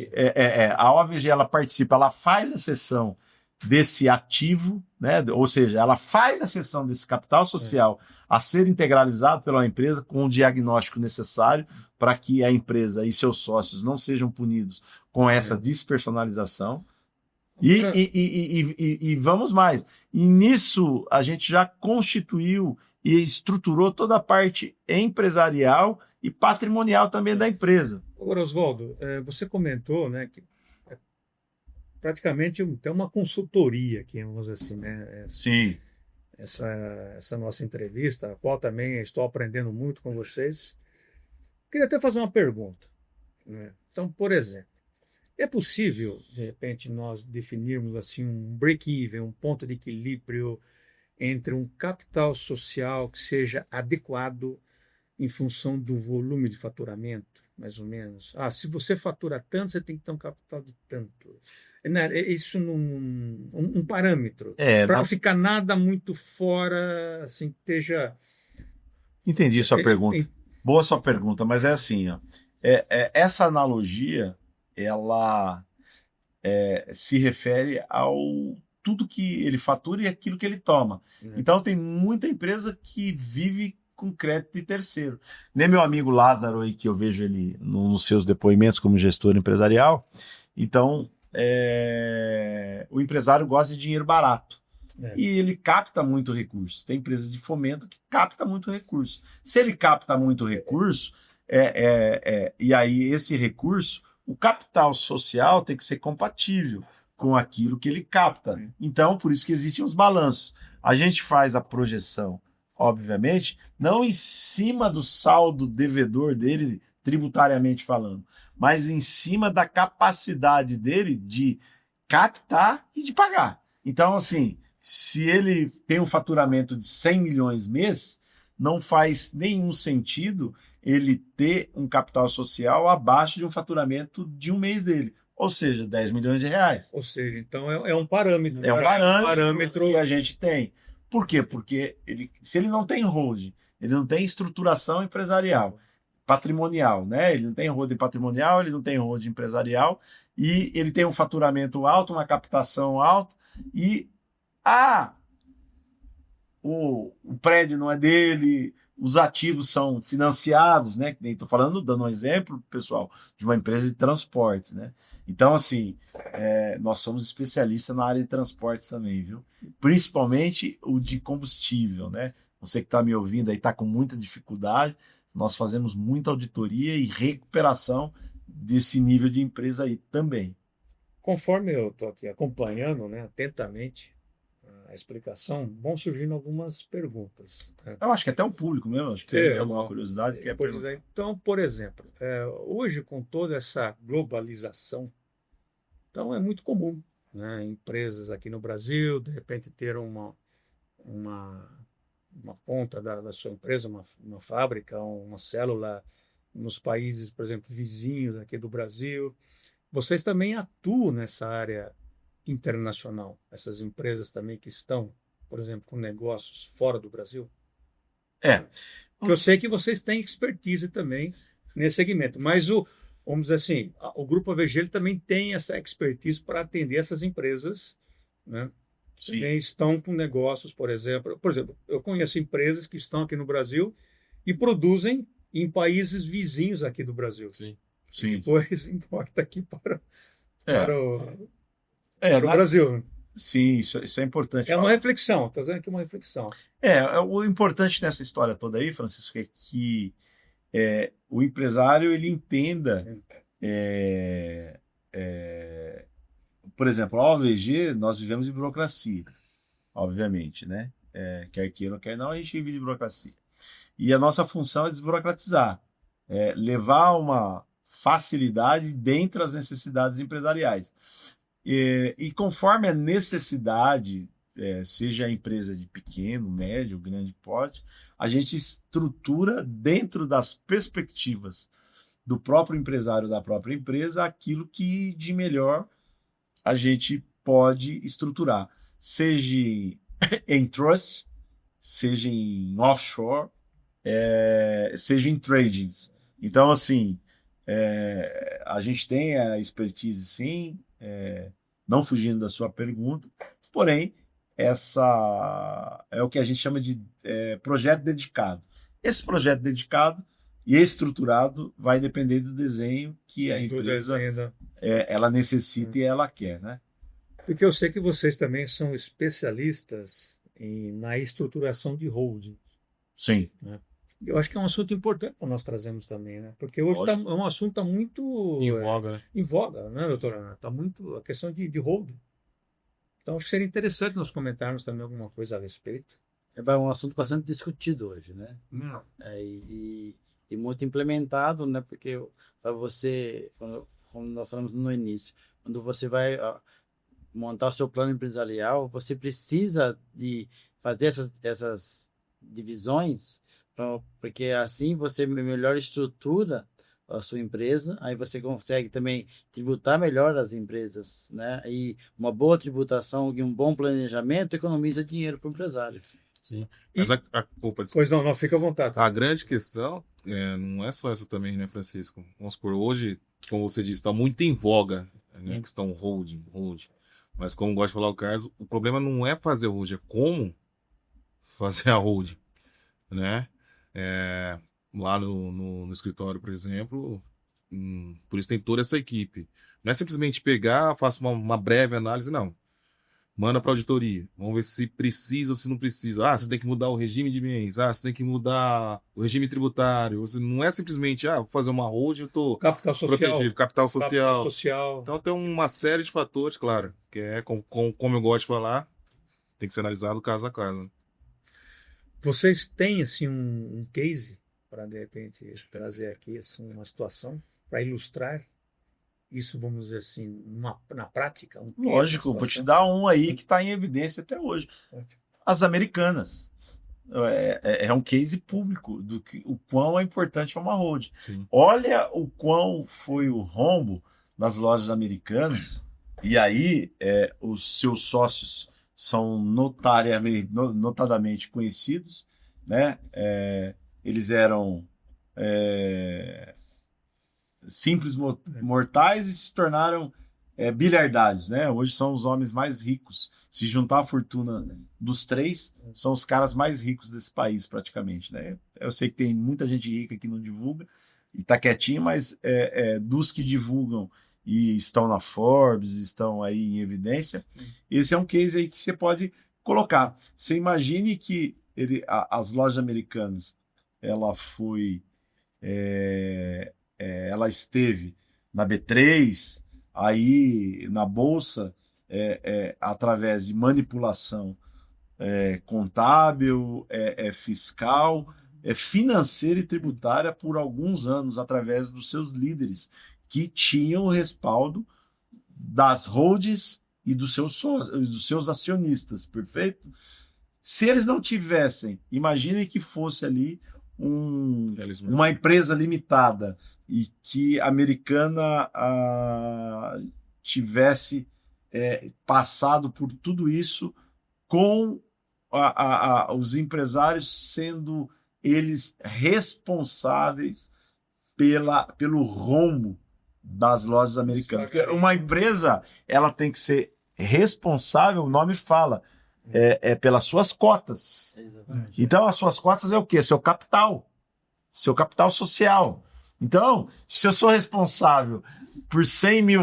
[SPEAKER 2] a OVG, ela participa, ela faz a cessão desse ativo, né? Ou seja, ela faz a cessão desse capital social a ser integralizado pela empresa com o diagnóstico necessário para que a empresa e seus sócios não sejam punidos com essa despersonalização. E vamos mais. E nisso a gente já constituiu e estruturou toda a parte empresarial e patrimonial também da empresa.
[SPEAKER 1] Agora, Oswaldo, você comentou, né, que praticamente tem uma consultoria aqui, vamos dizer assim, né?
[SPEAKER 2] Sim.
[SPEAKER 1] Essa nossa entrevista, a qual também estou aprendendo muito com vocês. Queria até fazer uma pergunta, né? Então, por exemplo, é possível, de repente, nós definirmos assim um break-even, um ponto de equilíbrio entre um capital social que seja adequado em função do volume de faturamento, mais ou menos? Se você fatura tanto, você tem que ter um capital de tanto. Isso um parâmetro, para não ficar nada muito fora, assim, que esteja...
[SPEAKER 2] Entendi sua pergunta. Boa sua pergunta, mas é assim, ó. Essa analogia, ela se refere ao tudo que ele fatura e aquilo que ele toma. Então, tem muita empresa que vive com crédito de terceiro. Nem meu amigo Lázaro aí, que eu vejo ele nos seus depoimentos como gestor empresarial. Então, o empresário gosta de dinheiro barato. E ele capta muito recurso. Tem empresas de fomento que capta muito recurso. Se ele capta muito recurso, e aí esse recurso, o capital social tem que ser compatível com aquilo que ele capta. Então, por isso que existem os balanços. A gente faz a projeção, obviamente, não em cima do saldo devedor dele, tributariamente falando, mas em cima da capacidade dele de captar e de pagar. Então, assim, se ele tem um faturamento de 100 milhões mês, não faz nenhum sentido ele ter um capital social abaixo de um faturamento de um mês dele. Ou seja, 10 milhões de reais.
[SPEAKER 1] Ou seja, então é um parâmetro.
[SPEAKER 2] É um parâmetro que a gente tem. Por quê? Porque se ele não tem holding, ele não tem estruturação empresarial, patrimonial, né? Ele não tem holding patrimonial, ele não tem holding empresarial, e ele tem um faturamento alto, uma captação alta, e o prédio não é dele, os ativos são financiados, né? Estou falando, dando um exemplo, pessoal, de uma empresa de transporte, né? Então, assim, nós somos especialistas na área de transporte também, viu? Principalmente o de combustível, né? Você que está me ouvindo aí está com muita dificuldade, nós fazemos muita auditoria e recuperação desse nível de empresa aí também.
[SPEAKER 1] Conforme eu estou aqui acompanhando, né, atentamente a explicação, vão surgindo algumas perguntas. Né?
[SPEAKER 2] Eu acho que até o público mesmo, acho que tem alguma curiosidade.
[SPEAKER 1] Então, por exemplo, hoje com toda essa globalização, então é muito comum, né, empresas aqui no Brasil, de repente ter uma ponta da sua empresa, uma fábrica, uma célula nos países, por exemplo, vizinhos aqui do Brasil. Vocês também atuam nessa área internacional, essas empresas também que estão, por exemplo, com negócios fora do Brasil? Porque eu sei que vocês têm expertise também nesse segmento, mas vamos dizer assim, o Grupo AVG ele também tem essa expertise para atender essas empresas, né?
[SPEAKER 2] Sim.
[SPEAKER 1] Também estão com negócios, por exemplo, eu conheço empresas que estão aqui no Brasil e produzem em países vizinhos aqui do Brasil.
[SPEAKER 2] Sim.
[SPEAKER 1] Depois importa aqui para o Brasil.
[SPEAKER 2] Sim, isso é importante.
[SPEAKER 1] Uma reflexão, está dizendo aqui uma reflexão.
[SPEAKER 2] O importante nessa história toda aí, Francisco, é que o empresário ele entenda, por exemplo, a OVG, nós vivemos de burocracia, obviamente, né? Quer queira ou quer não, a gente vive de burocracia. E a nossa função é desburocratizar, levar uma facilidade dentro das necessidades empresariais. E conforme a necessidade, seja a empresa de pequeno, médio, grande porte, a gente estrutura dentro das perspectivas do próprio empresário, da própria empresa, aquilo que de melhor a gente pode estruturar, seja em trust, seja em offshore, seja em tradings. Então, assim, a gente tem a expertise, sim, não fugindo da sua pergunta, porém, essa é o que a gente chama de projeto dedicado. Esse projeto dedicado e estruturado vai depender do desenho que a empresa ela necessita e ela quer, né?
[SPEAKER 1] Porque eu sei que vocês também são especialistas na estruturação de holding.
[SPEAKER 2] Sim.
[SPEAKER 1] Eu acho que é um assunto importante que nós trazemos também, né? Porque hoje é um assunto tá muito
[SPEAKER 3] Em voga, né?
[SPEAKER 1] em voga, né, doutora Ana? Está muito a questão de holding. Então, acho que seria interessante nós comentarmos também alguma coisa a respeito.
[SPEAKER 4] É um assunto bastante discutido hoje, né?
[SPEAKER 1] Não.
[SPEAKER 4] E muito implementado, né? Porque para você, como nós falamos no início, quando você vai montar o seu plano empresarial, você precisa de fazer essas divisões, porque assim você melhor estrutura a sua empresa, aí você consegue também tributar melhor as empresas, né? E uma boa tributação e um bom planejamento economiza dinheiro para o empresário.
[SPEAKER 3] Sim. Mas opa,
[SPEAKER 1] Pois não, fica à vontade.
[SPEAKER 3] a grande questão não é só essa também, né, Francisco? Vamos supor, hoje, como você disse, está muito em voga, né, a questão holding. Mas como gosta de falar o Carlos, o problema não é fazer holding, é como fazer a holding, né? Lá no escritório, por exemplo, por isso tem toda essa equipe. Não é simplesmente pegar, faço uma breve análise, não. Manda para a auditoria. Vamos ver se precisa ou se não precisa. Você tem que mudar o regime de bens. Você tem que mudar o regime tributário. Você não é simplesmente, vou fazer uma holding, eu estou protegido. Capital social. Então tem uma série de fatores, claro, que é, como eu gosto de falar, tem que ser analisado caso a caso. Né?
[SPEAKER 1] Vocês têm, assim, um case para, de repente, trazer aqui assim, uma situação para ilustrar isso, vamos dizer assim, na prática?
[SPEAKER 2] Lógico, vou te dar um aí que está em evidência até hoje. As Americanas. É um case público do o quão é importante uma holding.
[SPEAKER 3] Sim.
[SPEAKER 2] Olha o quão foi o rombo nas lojas Americanas, e aí os seus sócios são notadamente conhecidos, né? Eles eram simples mortais e se tornaram bilhardários, né? Hoje são os homens mais ricos. Se juntar a fortuna dos três, são os caras mais ricos desse país, praticamente, né? Eu sei que tem muita gente rica que não divulga e tá quietinho, mas dos que divulgam e estão na Forbes, estão aí em evidência, esse é um case aí que você pode colocar. Você imagine que as lojas Americanas, ela esteve na B3, aí na Bolsa, através de manipulação contábil, fiscal, financeira e tributária por alguns anos, através dos seus líderes, que tinham o respaldo das holdings e dos seus acionistas, perfeito? Se eles não tivessem, imagine que fosse ali uma empresa limitada e que a Americana tivesse passado por tudo isso com os empresários sendo eles responsáveis pelo rombo das lojas americanas. Porque uma empresa, ela tem que ser responsável, o nome fala, pelas suas cotas.
[SPEAKER 4] Exatamente.
[SPEAKER 2] Então, as suas cotas é o quê? Seu capital social. Então, se eu sou responsável por R$100 mil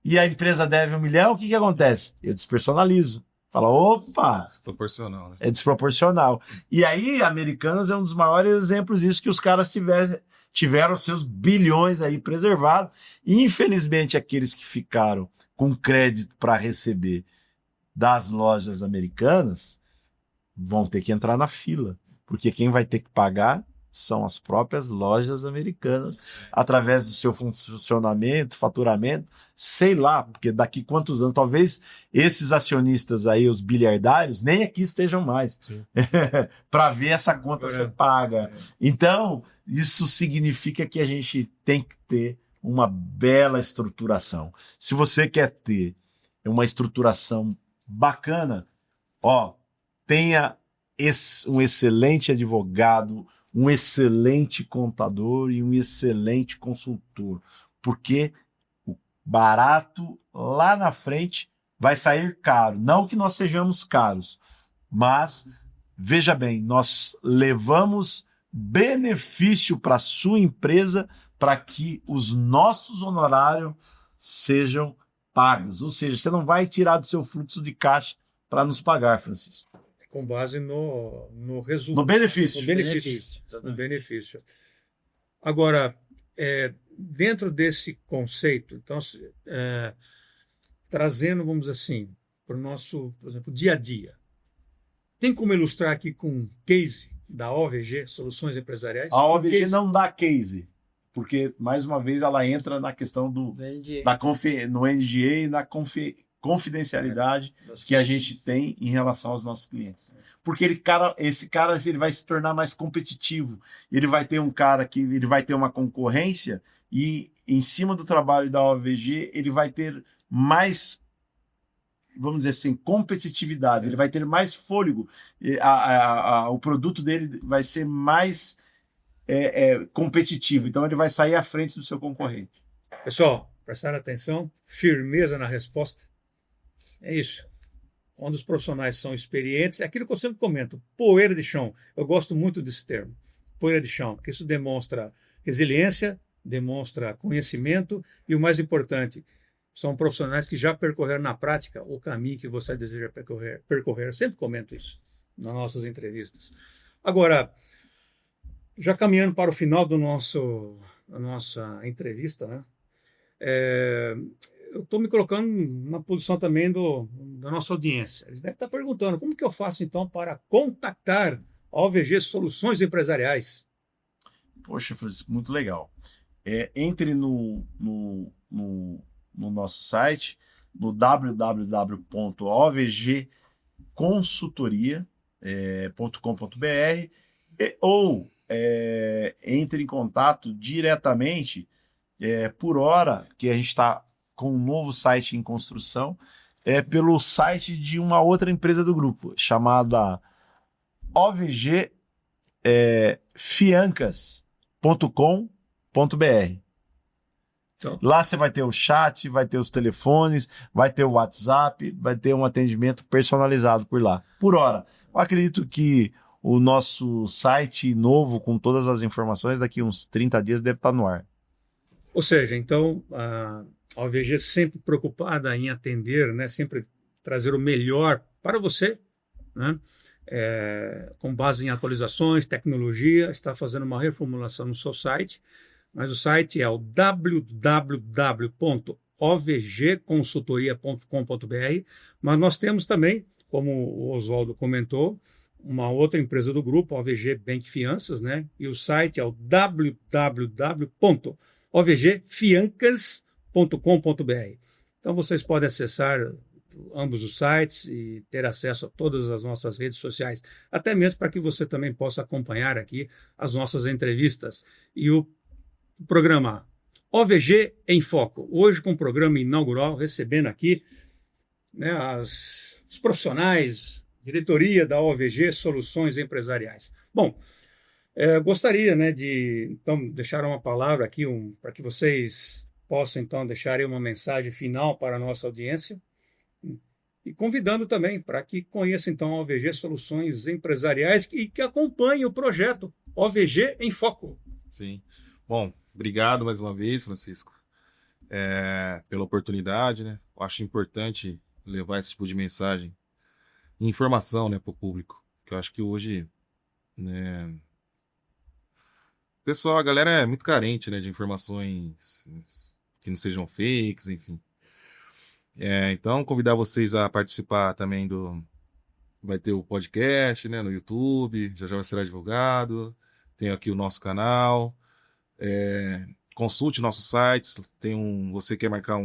[SPEAKER 2] e a empresa deve 1 milhão, o que acontece? Eu despersonalizo. Fala, opa!
[SPEAKER 3] Desproporcional, né?
[SPEAKER 2] É desproporcional. E aí, Americanas é um dos maiores exemplos disso, que os caras tiveram seus bilhões aí preservados. E, infelizmente, aqueles que ficaram com crédito para receber das lojas americanas vão ter que entrar na fila, porque quem vai ter que pagar são as próprias lojas americanas, através do seu funcionamento, faturamento, sei lá, porque daqui quantos anos, talvez esses acionistas aí, os bilhardários, nem aqui estejam mais, para ver essa conta ser paga. Então, isso significa que a gente tem que ter uma bela estruturação. Se você quer ter uma estruturação bacana, tenha um excelente advogado, um excelente contador e um excelente consultor, porque o barato lá na frente vai sair caro. Não que nós sejamos caros, mas veja bem, nós levamos benefício para a sua empresa para que os nossos honorários sejam pagas. Ou seja, você não vai tirar do seu fluxo de caixa para nos pagar, Francisco.
[SPEAKER 1] Com base no resultado.
[SPEAKER 2] No benefício.
[SPEAKER 1] No benefício. No
[SPEAKER 4] exatamente.
[SPEAKER 1] benefício. Agora, dentro desse conceito, então, trazendo, vamos dizer assim, para o nosso, por exemplo, dia a dia. Tem como ilustrar aqui com um case da OVG, Soluções Empresariais?
[SPEAKER 2] A OVG
[SPEAKER 1] case.
[SPEAKER 2] não dá case, porque, mais uma vez, ela entra na questão no NDA e na confidencialidade que a gente tem em relação aos nossos clientes. Porque esse cara ele vai se tornar mais competitivo. Ele vai ter um cara que ele vai ter uma concorrência e, em cima do trabalho da OVG, ele vai ter mais, vamos dizer assim, competitividade. Ele vai ter mais fôlego. O produto dele vai ser mais competitivo. Então, ele vai sair à frente do seu concorrente.
[SPEAKER 1] Pessoal, prestar atenção, firmeza na resposta. É isso. Quando os profissionais são experientes, é aquilo que eu sempre comento, poeira de chão. Eu gosto muito desse termo, poeira de chão, porque isso demonstra resiliência, demonstra conhecimento e, o mais importante, são profissionais que já percorreram na prática o caminho que você deseja percorrer. Eu sempre comento isso nas nossas entrevistas. Agora, já caminhando para o final da nossa entrevista, né? Eu estou me colocando na posição também da nossa audiência. Eles devem estar perguntando, como que eu faço então para contactar a OVG Soluções Empresariais?
[SPEAKER 2] Poxa, Francisco, muito legal. Entre no nosso site, no www.ovgconsultoria.com.br ou entre em contato diretamente por hora, que a gente está com um novo site em construção, pelo site de uma outra empresa do grupo, chamada OVG Fiancas.com.br.
[SPEAKER 1] Então,
[SPEAKER 2] lá você vai ter o chat, vai ter os telefones, vai ter o WhatsApp, vai ter um atendimento personalizado por lá. Por hora. Eu acredito que o nosso site novo, com todas as informações, daqui uns 30 dias deve estar no ar.
[SPEAKER 1] Ou seja, então, a OVG sempre preocupada em atender, né, sempre trazer o melhor para você, né, com base em atualizações, tecnologia, está fazendo uma reformulação no seu site, mas o site é o www.ovgconsultoria.com.br, mas nós temos também, como o Oswaldo comentou, uma outra empresa do grupo, a OVG Bank Fianças, né, e o site é o www.ovgfiancas.com.br. Então vocês podem acessar ambos os sites e ter acesso a todas as nossas redes sociais, até mesmo para que você também possa acompanhar aqui as nossas entrevistas. E o programa OVG em Foco, hoje com o programa inaugural, recebendo aqui, né, os profissionais, diretoria da OVG Soluções Empresariais. Bom, gostaria, né, de então deixar uma palavra aqui para que vocês possam então deixar aí uma mensagem final para a nossa audiência e convidando também para que conheça então a OVG Soluções Empresariais e que acompanhe o projeto OVG em Foco.
[SPEAKER 3] Sim. Bom, obrigado mais uma vez, Francisco, pela oportunidade, né? Eu acho importante levar esse tipo de mensagem e informação, né, para o público, que eu acho que hoje, né, pessoal, a galera é muito carente, né, de informações que não sejam fakes, enfim. Então, convidar vocês a participar também vai ter o podcast, né, no YouTube, já vai ser divulgado, tem aqui o nosso canal, consulte nossos sites, você quer marcar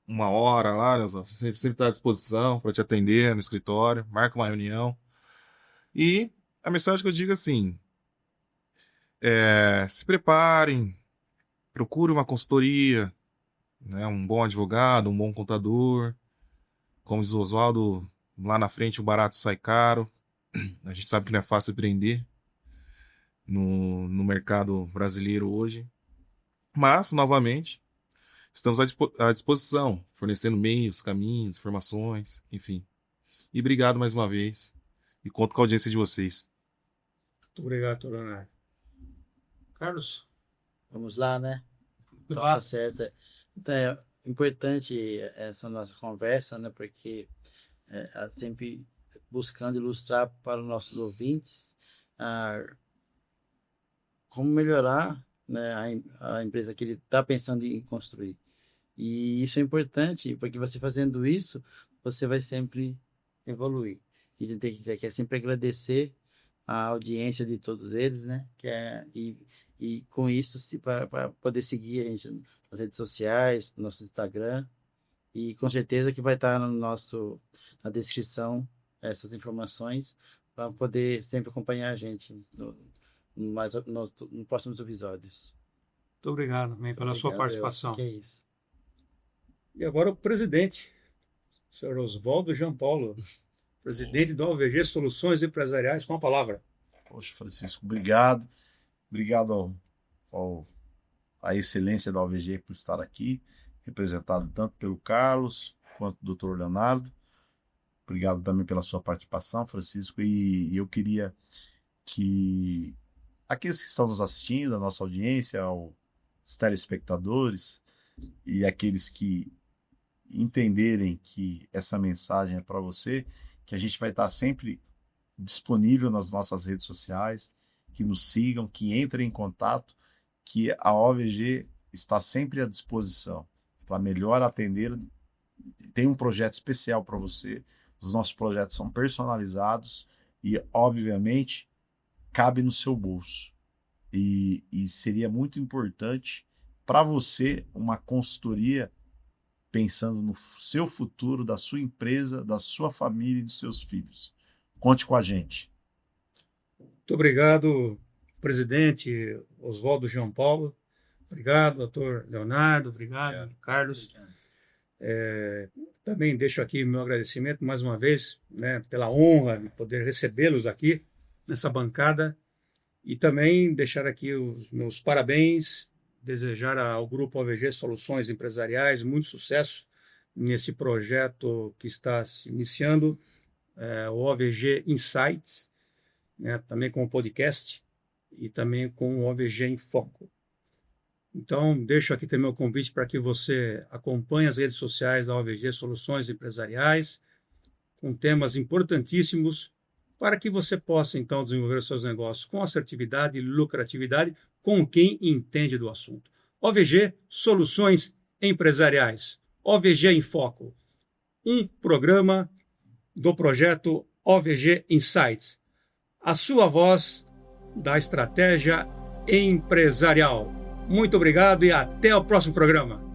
[SPEAKER 3] uma hora lá, né, sempre está à disposição para te atender no escritório, marca uma reunião. E a mensagem que eu digo assim, se preparem, procure uma consultoria, né, um bom advogado, um bom contador. Como diz o Oswaldo, lá na frente o barato sai caro. A gente sabe que não é fácil empreender no mercado brasileiro hoje. Mas, novamente, estamos à disposição, fornecendo meios, caminhos, informações, enfim. E obrigado mais uma vez. E conto com a audiência de vocês.
[SPEAKER 1] Muito obrigado, Leonardo. Carlos?
[SPEAKER 4] Vamos lá, né?
[SPEAKER 1] Tá.
[SPEAKER 4] Tá certo. Então, importante essa nossa conversa, né? Porque sempre buscando ilustrar para os nossos ouvintes como melhorar, né, a empresa que ele está pensando em construir. E isso é importante, porque você fazendo isso, você vai sempre evoluir. E a gente tem que sempre agradecer a audiência de todos eles, né? E com isso, para poder seguir a gente nas redes sociais, no nosso Instagram, e com certeza que vai estar na descrição essas informações para poder sempre acompanhar a gente nos próximos episódios.
[SPEAKER 1] Muito obrigado também pela sua participação.
[SPEAKER 4] Que é isso.
[SPEAKER 1] E agora o presidente, o senhor Oswaldo Jean Paulo, presidente da OVG Soluções Empresariais, com a palavra.
[SPEAKER 2] Poxa, Francisco, obrigado. Obrigado à excelência da OVG por estar aqui, representado tanto pelo Carlos quanto do Dr. Leonardo. Obrigado também pela sua participação, Francisco. E eu queria que aqueles que estão nos assistindo, a nossa audiência, os telespectadores e aqueles que entenderem que essa mensagem é para você, que a gente vai estar sempre disponível nas nossas redes sociais, que nos sigam, que entrem em contato, que a OVG está sempre à disposição para melhor atender. Tem um projeto especial para você, os nossos projetos são personalizados e, obviamente, cabe no seu bolso. E seria muito importante para você uma consultoria pensando no seu futuro, da sua empresa, da sua família e dos seus filhos. Conte com a gente.
[SPEAKER 1] Muito obrigado, presidente Oswaldo Jean Paulo. Obrigado, doutor Leonardo. Obrigado, Carlos. Também deixo aqui meu agradecimento mais uma vez, né, pela honra de poder recebê-los aqui nessa bancada e também deixar aqui os meus parabéns, desejar ao Grupo OVG Soluções Empresariais muito sucesso nesse projeto que está se iniciando, o OVG Insights, né, também com o podcast e também com o OVG em Foco. Então, deixo aqui também o convite para que você acompanhe as redes sociais da OVG Soluções Empresariais, com temas importantíssimos, para que você possa, então, desenvolver os seus negócios com assertividade e lucratividade com quem entende do assunto. OVG Soluções Empresariais, OVG em Foco, um programa do projeto OVG Insights, a sua voz da estratégia empresarial. Muito obrigado e até o próximo programa.